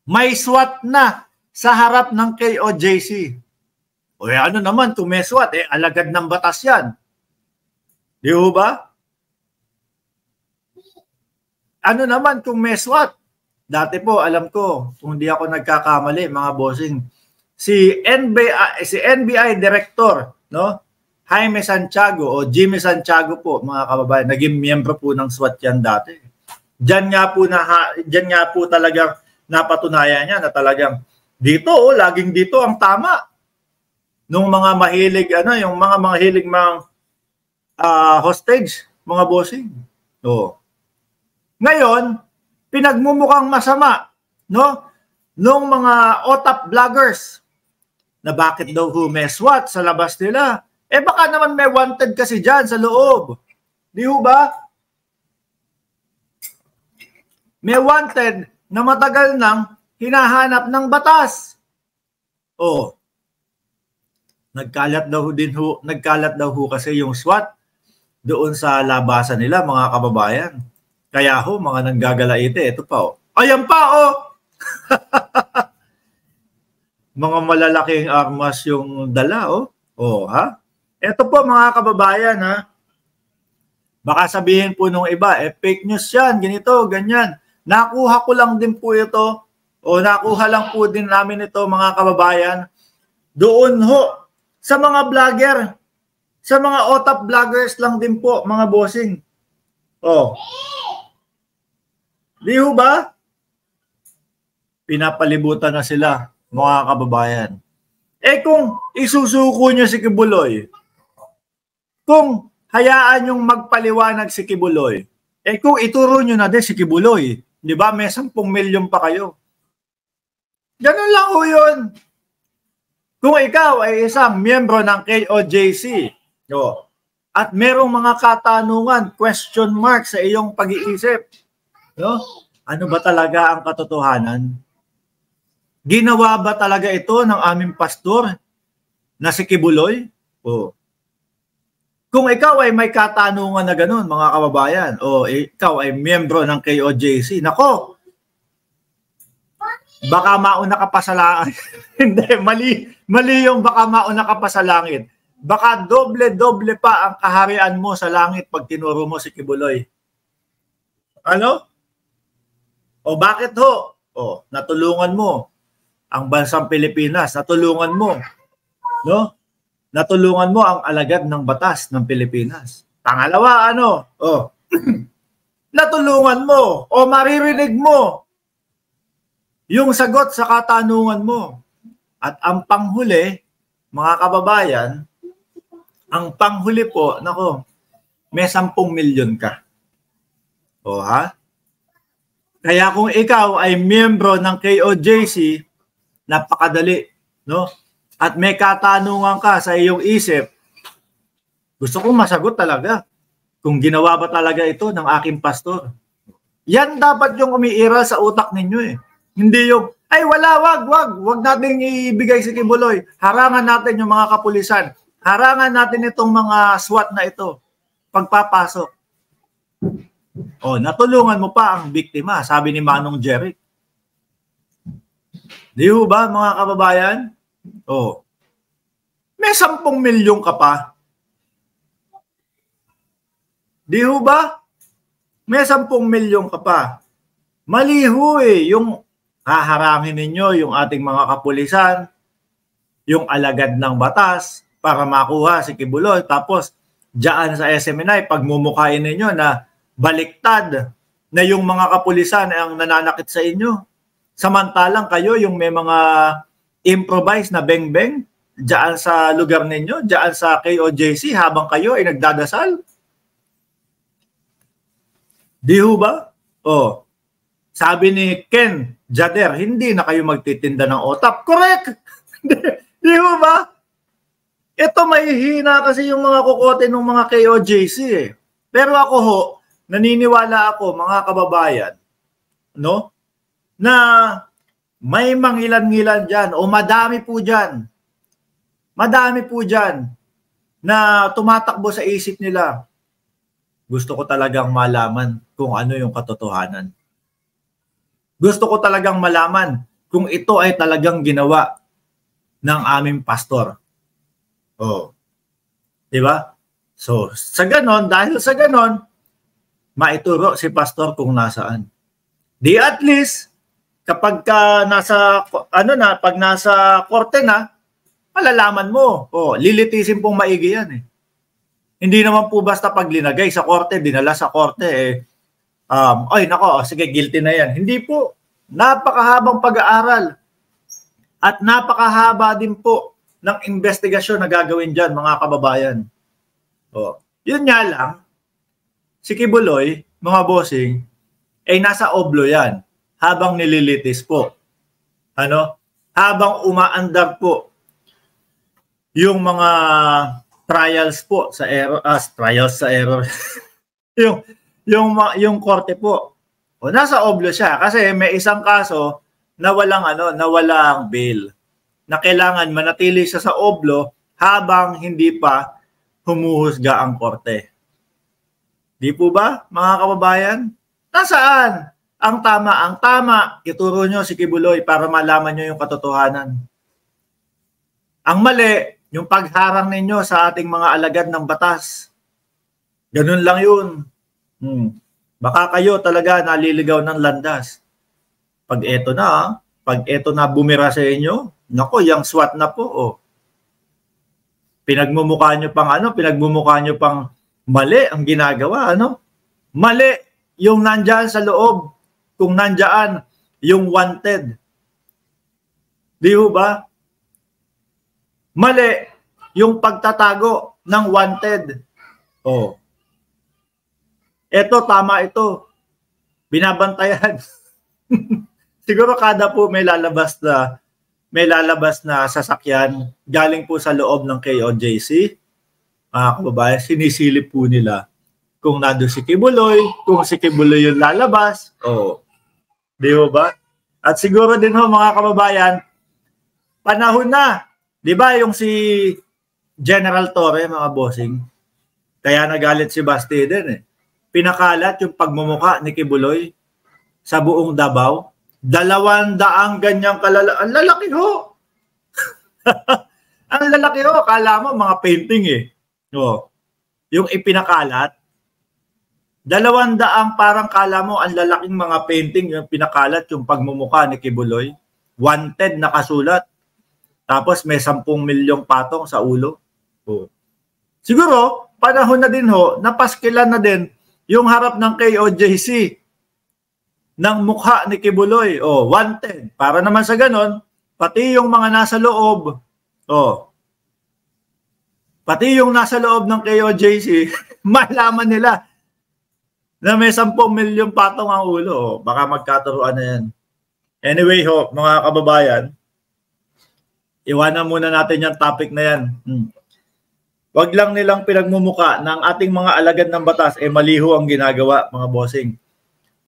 may SWAT na sa harap ng KOJC. O ano naman, kung may SWAT, alagad ng batas yan. Di ba? Ano naman kung may SWAT? Dati po, alam ko, kung di ako nagkakamali, mga bossing, si NBI Director, no? Jaime Santiago o Jimmy Santiago po, mga kababayan, naging miyembro po ng SWAT yan dati. Diyan nga po talagang napatunayan niya na talagang dito, laging dito ang tama. Nung mga mahilig, yung mga mahilig hostage, mga bossing. Ngayon, pinagmumukhang masama, no? Nung mga OTAP vloggers na bakit daw may SWAT sa labas nila. Baka naman may wanted kasi dyan sa loob. Di ba? May wanted na matagal nang hinahanap ng batas. Nagkalat daw kasi yung SWAT doon sa labasan nila, mga kababayan. Kaya mga nanggagalaite, ito pa Ayan pa mga malalaking armas yung dala ha? Ito po, mga kababayan, ha? Baka sabihin po nung iba, fake news yan, ganito, ganyan. Nakuha ko lang din po ito, nakuha lang po din namin ito, mga kababayan, doon sa mga vlogger, sa mga OTAP vloggers lang din po, mga bossing. Di ba? Pinapalibutan na sila, mga kababayan. Kung isusuko nyo si Kibuloy, kung hayaan yung magpaliwanag si Kibuloy, kung ituro nyo na din si Kibuloy, di ba, may 10 milyon pa kayo. Ganun lang yun. Kung ikaw ay isang miyembro ng KOJC, at merong mga katanungan, question mark sa iyong pag-iisip, ano ba talaga ang katotohanan? Ginawa ba talaga ito ng aming pastor na si Kibuloy? Kung ikaw ay may katanungan na ganun, mga kababayan, ikaw ay miyembro ng KOJC, nako, baka mauna ka pa sa langit. Hindi, mali yung baka mauna ka pa sa langit. Baka doble-doble pa ang kaharian mo sa langit pag tinuro mo si Kibuloy. Ano? Bakit natulungan mo ang bansang Pilipinas, natulungan mo, no? Natulungan mo ang alagad ng batas ng Pilipinas. Pangalawa, natulungan mo o maririnig mo yung sagot sa katanungan mo. At ang panghuli, mga kababayan, ang panghuli po, may 10 milyon ka. Ha? Kaya kung ikaw ay miyembro ng KOJC, napakadali, no? At may katanungan ka sa iyong isip, gusto kong masagot talaga kung ginawa ba talaga ito ng aking pastor. Yan dapat yung umiiral sa utak ninyo Hindi yung, wag natin ibigay si Kibuloy. Harangan natin yung mga kapulisan. Harangan natin itong mga SWAT na ito. Pagpapasok. Natulungan mo pa ang biktima, sabi ni Manong Jerry. Di ba, mga kababayan? May 10 milyon ka pa. Di ba? May 10 milyon ka pa. Mali yung haharangin ninyo yung ating mga kapulisan, yung alagad ng batas para makuha si Kibuloy. Tapos, diyan sa SMNI, pagmumukhain ninyo na baliktad na yung mga kapulisan ang nananakit sa inyo. Samantalang kayo yung may mga improvise na beng-beng diyan sa lugar ninyo, diyan sa KOJC habang kayo ay nagdadasal. Di ba? Sabi ni Ken Jader, hindi na kayo magtitinda ng OTAP. Correct! Di ba? Ito mahihina kasi yung mga kukote ng mga KOJC Pero ako naniniwala ako, mga kababayan, no? Na may mangilan-ngilan dyan o madami po dyan na tumatakbo sa isip nila. Gusto ko talagang malaman kung ano yung katotohanan. Gusto ko talagang malaman kung ito ay talagang ginawa ng aming pastor. Oh. Di ba? So, sa ganon, dahil sa ganon, maituro si pastor kung nasaan. Di at least, kapag ka nasa, pag nasa korte na, malalaman mo. Oh, lilitisin pong maigi yan eh. Hindi naman po basta pag linagay sa korte, dinala sa korte ay nako, sige, guilty na yan. Hindi po. Napakahabang pag-aaral at napakahaba din po ng investigasyon na gagawin dyan, mga kababayan. Oh, yun nga lang, si Kibuloy, mga bossing, ay nasa oblo yan habang nililitis po. Habang umaandar po yung mga trials po sa error, yung korte po. O nasa oblo siya kasi may isang kaso na walang bail. Na kailangan manatili siya sa oblo habang hindi pa humuhusga ang korte. Di po ba, mga kababayan? Nasaan ang tama? Ang tama, ituro nyo si Kibuloy para malaman nyo yung katotohanan. Ang mali, yung pagharang ninyo sa ating mga alagad ng batas. Ganun lang yun. Baka kayo talaga naliligaw ng landas. Pag eto na bumira sa inyo, nako, yung SWAT na po. Oh. Pinagmumukha nyo pang mali ang ginagawa, Mali yung nandyan sa loob, kung nandyan yung wanted. Di ba? Mali yung pagtatago ng wanted. Oh. Ito, tama ito. Binabantayan. Siguro kada po may lalabas na sasakyan galing po sa loob ng KOJC. Kababayan, sinisilip po nila kung nandun si Kibuloy, kung si Kibuloy yung lalabas. Oh. Di ba? At siguro din mga kababayan, panahon na. Di ba yung si General Torre, mga bossing, kaya nagalit si Bastiden eh. Pinakalat yung pagmumukha ni Kibuloy sa buong Davao. 200 ganyang kalala. Ang lalaki ho. Ang lalaki ho. Akala mo mga painting eh. Oh. Yung ipinakalat. 200 parang kala mo ang lalaking mga painting yung pinakalat yung pagmumukha ni Kibuloy. Wanted nakasulat. Tapos may 10 milyong patong sa ulo. Oh. Siguro, panahon na din ho, napaskilan na din yung harap ng KOJC ng mukha ni Kibuloy. Oh, wanted. Para naman sa ganon, pati yung mga nasa loob, pati yung nasa loob ng KOJC, malaman nila na may 10 milyong patong ang ulo. Oh, baka magkaturuan na yan. Anyway ho, mga kababayan, iwanan muna natin yung topic na yan. Wag lang nilang pinagmumuka ng ating mga alagad ng batas, maliho ang ginagawa, mga bossing.